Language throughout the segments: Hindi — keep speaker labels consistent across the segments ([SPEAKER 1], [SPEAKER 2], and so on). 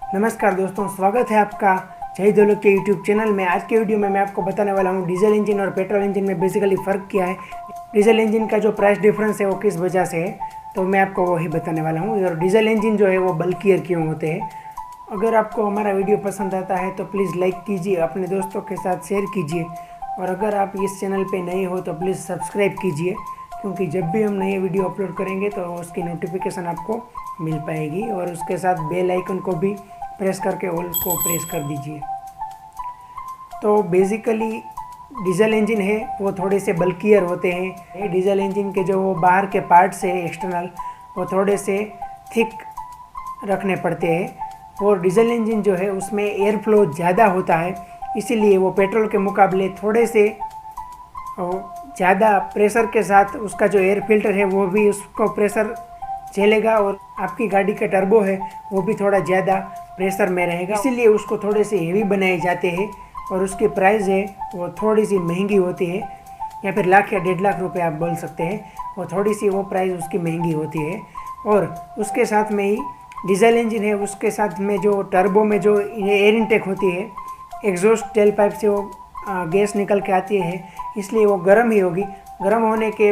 [SPEAKER 1] नमस्कार दोस्तों, स्वागत है आपका जय दोलक के यूट्यूब चैनल में। आज के वीडियो में मैं आपको बताने वाला हूँ डीजल इंजन और पेट्रोल इंजन में बेसिकली फ़र्क क्या है, डीजल इंजन का जो प्राइस डिफरेंस है वो किस वजह से है, तो मैं आपको वही बताने वाला हूँ। और डीजल इंजन जो है वो बल्कियर क्यों होते हैं। अगर आपको हमारा वीडियो पसंद आता है तो प्लीज़ लाइक कीजिए, अपने दोस्तों के साथ शेयर कीजिए, और अगर आप इस चैनल पर नए हो तो प्लीज़ सब्सक्राइब कीजिए, क्योंकि जब भी हम नए वीडियो अपलोड करेंगे तो उसकी नोटिफिकेशन आपको मिल पाएगी। और उसके साथ बेल आइकन को भी प्रेस करके ऑल को प्रेस कर दीजिए। तो बेसिकली डीजल इंजन है वो थोड़े से बल्कियर होते हैं। डीजल इंजन के जो बाहर के पार्ट्स है एक्सटर्नल, वो थोड़े से थिक रखने पड़ते हैं। और डीजल इंजन जो है उसमें एयर फ्लो ज़्यादा होता है, इसीलिए वो पेट्रोल के मुकाबले थोड़े से ज़्यादा प्रेशर के साथ उसका जो एयर फिल्टर है वो भी उसको प्रेशर झेलेगा, और आपकी गाड़ी का टर्बो है वो भी थोड़ा ज़्यादा प्रेशर में रहेगा, इसीलिए उसको थोड़े से हेवी बनाए जाते हैं। और उसकी प्राइस है वो थोड़ी सी महंगी होती है, या फिर लाख या 1.5 लाख रुपए आप बोल सकते हैं। वो थोड़ी सी वो प्राइस उसकी महंगी होती है। और उसके साथ में ही डीजल इंजन है, उसके साथ में जो टर्बो में जो एयर इनटेक होती है, एग्जॉस्ट टेल पाइप से वो गैस निकल के आती है, इसलिए वो गर्म ही होगी। गर्म होने के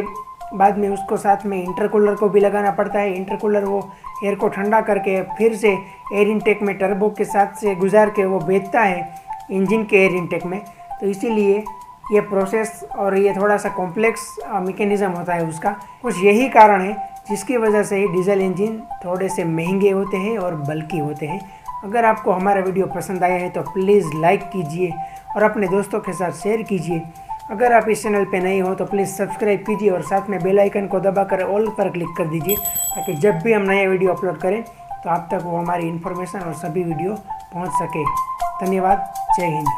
[SPEAKER 1] बाद में उसको साथ में इंटरकूलर को भी लगाना पड़ता है। इंटरकूलर वो एयर को ठंडा करके फिर से एयर इनटेक में टर्बो के साथ से गुजार के वो भेजता है इंजन के एयर इनटेक में। तो इसीलिए ये प्रोसेस और ये थोड़ा सा कॉम्प्लेक्स मैकेनिज़्म होता है उसका। कुछ यही कारण है जिसकी वजह से ही डीजल इंजन थोड़े से महंगे होते हैं और बल्कि होते हैं। अगर आपको हमारा वीडियो पसंद आया है तो प्लीज़ लाइक कीजिए और अपने दोस्तों के साथ शेयर कीजिए। अगर आप इस चैनल पे नए हो तो प्लीज़ सब्सक्राइब कीजिए और साथ में बेल आइकन को दबाकर ऑल पर क्लिक कर दीजिए, ताकि जब भी हम नया वीडियो अपलोड करें तो आप तक वो हमारी इन्फॉर्मेशन और सभी वीडियो पहुंच सके। धन्यवाद। जय हिंद।